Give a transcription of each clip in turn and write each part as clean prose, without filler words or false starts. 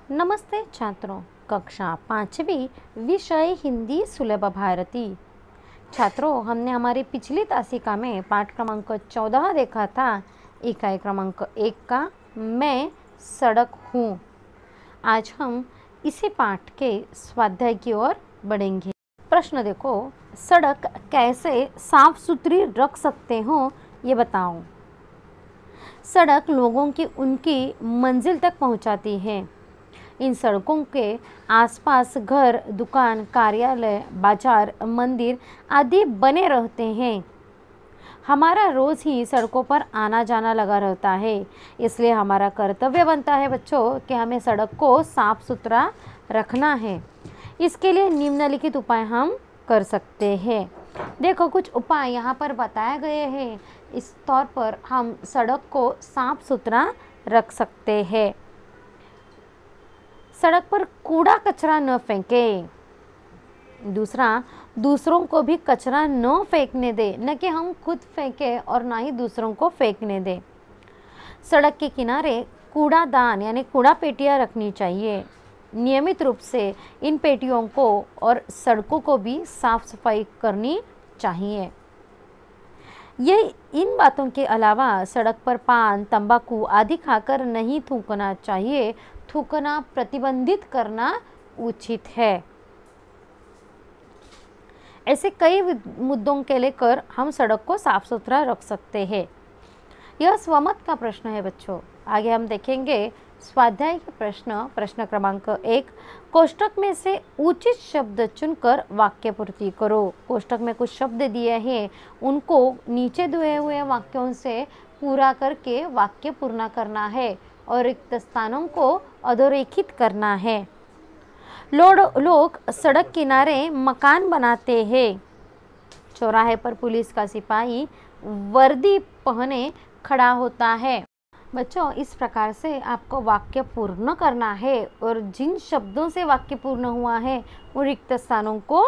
नमस्ते छात्रों, कक्षा 5वीं विषय हिंदी सुलभ भारती। छात्रों, हमने हमारी पिछली तासिका में पाठ क्रमांक 14 देखा था। इकाई क्रमांक 1 का मैं सड़क हूँ। आज हम इसी पाठ के स्वाध्याय की ओर बढ़ेंगे। प्रश्न देखो, सड़क कैसे साफ सुथरी रख सकते हो ये बताओ। सड़क लोगों की उनकी मंजिल तक पहुंचाती है। इन सड़कों के आसपास घर, दुकान, कार्यालय, बाजार, मंदिर आदि बने रहते हैं। हमारा रोज ही सड़कों पर आना जाना लगा रहता है, इसलिए हमारा कर्तव्य बनता है बच्चों कि हमें सड़क को साफ सुथरा रखना है। इसके लिए निम्नलिखित उपाय हम कर सकते हैं। देखो, कुछ उपाय यहाँ पर बताए गए हैं। इस तौर पर हम सड़क को साफ सुथरा रख सकते हैं। सड़क पर कूड़ा कचरा न फेंकें। दूसरा, दूसरों को भी कचरा न फेंकने दें, न कि हम खुद फेंकें और ना ही दूसरों को फेंकने दें। सड़क के किनारे कूड़ादान यानी कूड़ा पेटियां रखनी चाहिए। नियमित रूप से इन पेटियों को और सड़कों को भी साफ सफाई करनी चाहिए। ये इन बातों के अलावा सड़क पर पान, तंबाकू आदि खाकर नहीं थूकना चाहिए। थूकना प्रतिबंधित करना उचित है। ऐसे कई मुद्दों के लेकर हम सड़क को साफ सुथरा रख सकते हैं। यह स्वमत का प्रश्न है बच्चों। आगे हम देखेंगे स्वाध्याय के प्रश्न क्रमांक 1। कोष्टक में से उचित शब्द चुनकर वाक्य पूर्ति करो। कोष्टक में कुछ शब्द दिए हैं, उनको नीचे दिए हुए वाक्यों से पूरा करके वाक्य पूर्ण करना है और रिक्त स्थानों को अधोरेखित करना है। लोग सड़क किनारे मकान बनाते हैं। चौराहे पर पुलिस का सिपाही वर्दी पहने खड़ा होता है। बच्चों, इस प्रकार से आपको वाक्य पूर्ण करना है और जिन शब्दों से वाक्य पूर्ण हुआ है उन रिक्त स्थानों को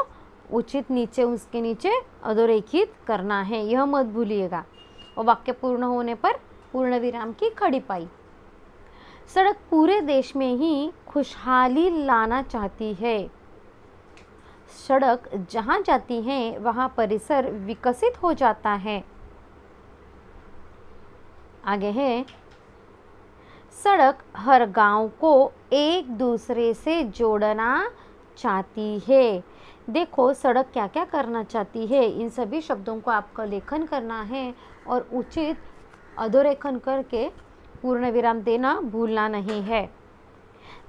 उचित नीचे उसके नीचे अधोरेखित करना है। यह मत भूलिएगा। और वाक्य पूर्ण होने पर पूर्ण विराम की खड़ी पाई। सड़क पूरे देश में ही खुशहाली लाना चाहती है। सड़क जहाँ जाती है वहाँ परिसर विकसित हो जाता है। आगे है, सड़क हर गांव को एक दूसरे से जोड़ना चाहती है। देखो, सड़क क्या क्या करना चाहती है, इन सभी शब्दों को आपका लेखन करना है और उचित अधोरेखन करके पूर्ण विराम देना भूलना नहीं है।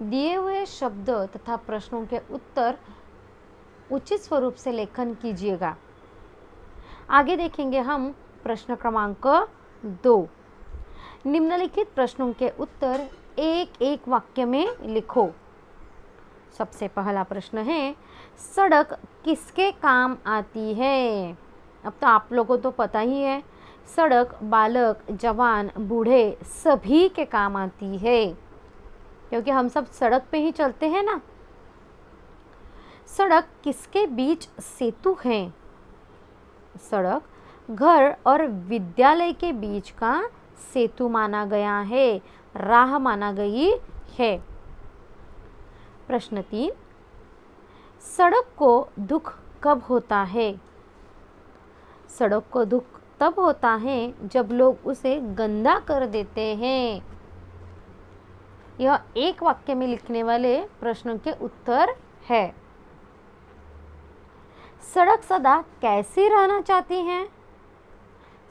दिए हुए शब्द तथा प्रश्नों के उत्तर उचित स्वरूप से लेखन कीजिएगा। आगे देखेंगे हम प्रश्न क्रमांक 2। निम्नलिखित प्रश्नों के उत्तर एक एक वाक्य में लिखो। सबसे पहला प्रश्न है, सड़क किसके काम आती है? अब तो आप लोगों को तो पता ही है, सड़क बालक, जवान, बूढ़े सभी के काम आती है, क्योंकि हम सब सड़क पे ही चलते हैं ना। सड़क किसके बीच सेतु है? सड़क घर और विद्यालय के बीच का सेतु माना गया है, राह माना गई है। प्रश्न 3, सड़क को दुख कब होता है? सड़क को दुख तब होता है जब लोग उसे गंदा कर देते हैं। यह एक वाक्य में लिखने वाले प्रश्नों के उत्तर है। सड़क सदा कैसी रहना चाहती है?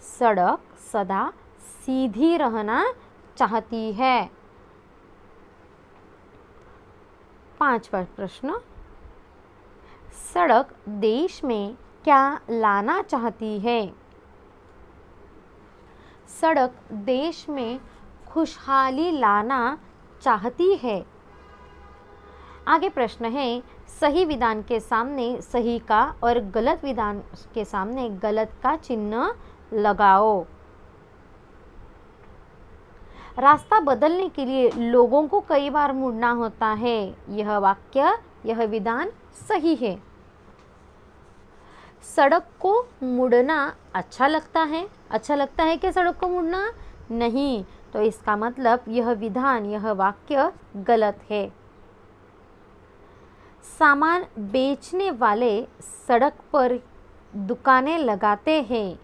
सड़क सदा सीधी रहना चाहती है। 5वां प्रश्न, सड़क देश में क्या लाना चाहती है? सड़क देश में खुशहाली लाना चाहती है। आगे प्रश्न है, सही विधान के सामने सही का और गलत विधान के सामने गलत का चिन्ह लगाओ। रास्ता बदलने के लिए लोगों को कई बार मुड़ना होता है। यह वाक्य, यह विधान सही है। सड़क को मुड़ना अच्छा लगता है? अच्छा लगता है कि सड़क को मुड़ना? नहीं, तो इसका मतलब यह विधान, यह वाक्य गलत है। सामान बेचने वाले सड़क पर दुकानें लगाते हैं।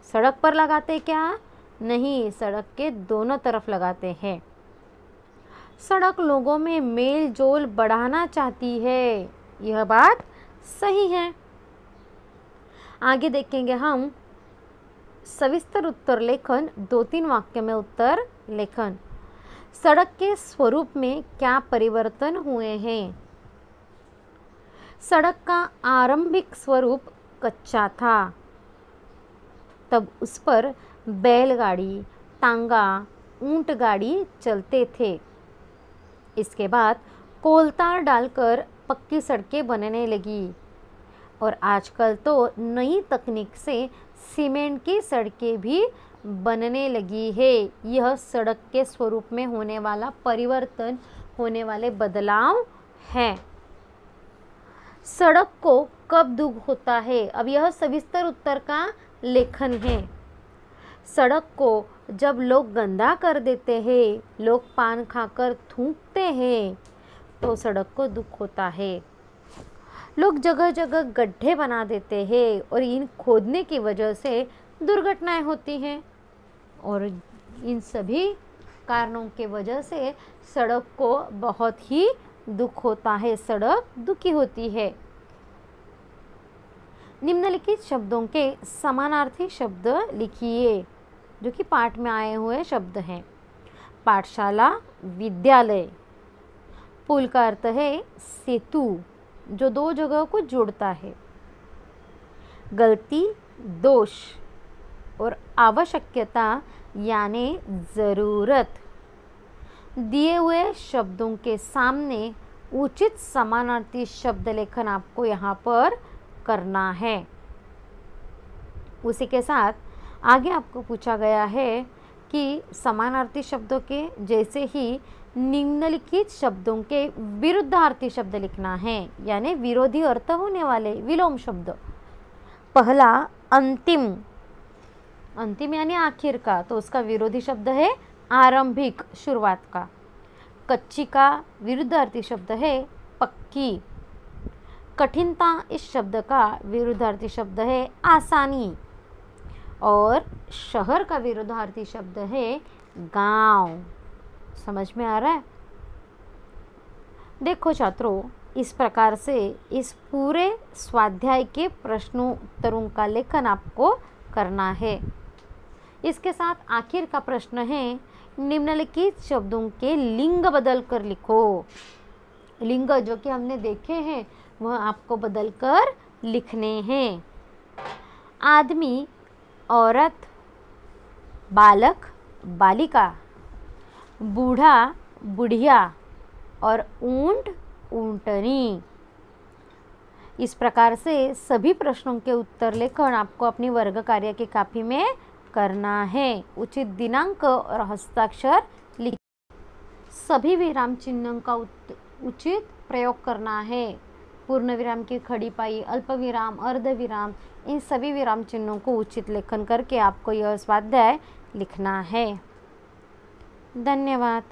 सड़क पर लगाते क्या? नहीं, सड़क के दोनों तरफ लगाते हैं। सड़क लोगों में मेल जोल बढ़ाना चाहती है। यह बात सही है। आगे देखेंगे हम सविस्तर उत्तर लेखन, 2-3 वाक्य में उत्तर लेखन। सड़क के स्वरूप में क्या परिवर्तन हुए हैं? सड़क का आरंभिक स्वरूप कच्चा था, तब उस पर बैलगाड़ी, तांगा, ऊंट गाड़ी चलते थे। इसके बाद कोलतार डालकर पक्की सड़कें बनने लगी और आजकल तो नई तकनीक से सीमेंट की सड़कें भी बनने लगी है। यह सड़क के स्वरूप में होने वाला परिवर्तन, होने वाले बदलाव हैं। सड़क को कब दुख होता है? अब यह सविस्तर उत्तर का लेखन है। सड़क को जब लोग गंदा कर देते हैं, लोग पान खाकर थूकते हैं, तो सड़क को दुख होता है। लोग जगह जगह गड्ढे बना देते हैं और इन खोदने की वजह से दुर्घटनाएं होती हैं और इन सभी कारणों के वजह से सड़क को बहुत ही दुख होता है, सड़क दुखी होती है। निम्नलिखित शब्दों के समानार्थी शब्द लिखिए, जो कि पाठ में आए हुए शब्द हैं। पाठशाला, विद्यालय। पुल का अर्थ है सेतु, जो दो जगहों को जोड़ता है। गलती, दोष और आवश्यकता यानी ज़रूरत। दिए हुए शब्दों के सामने उचित समानार्थी शब्द लेखन आपको यहाँ पर करना है। उसी के साथ आगे आपको पूछा गया है कि समानार्थी शब्दों के जैसे ही निम्नलिखित शब्दों के विरुद्धार्थी शब्द लिखना है, यानी विरोधी अर्थ होने वाले विलोम शब्द। पहला अंतिम, अंतिम यानी आखिर का, तो उसका विरोधी शब्द है आरंभिक, शुरुआत का। कच्ची का विरुद्धार्थी शब्द है पक्की। कठिनता, इस शब्द का विरुद्धार्थी शब्द है आसानी। और शहर का विरुद्धार्थी शब्द है गांव। समझ में आ रहा है? देखो छात्रों, इस प्रकार से इस पूरे स्वाध्याय के प्रश्नों उत्तरों का लेखन आपको करना है। इसके साथ आखिर का प्रश्न है, निम्नलिखित शब्दों के लिंग बदल कर लिखो। लिंग जो कि हमने देखे हैं वह आपको बदल कर लिखने हैं। आदमी, औरत, बालक, बालिका, बूढ़ा, बुढ़िया और ऊंट, ऊंटनी। इस प्रकार से सभी प्रश्नों के उत्तर लेखन आपको अपनी वर्ग कार्य की कॉपी में करना है। उचित दिनांक और हस्ताक्षर लिख, सभी विराम चिन्हों का उचित प्रयोग करना है। पूर्ण विराम की खड़ी पाई, अल्प विराम, अर्ध विराम, इन सभी विराम चिन्हों को उचित लेखन करके आपको यह स्वाध्याय लिखना है। धन्यवाद।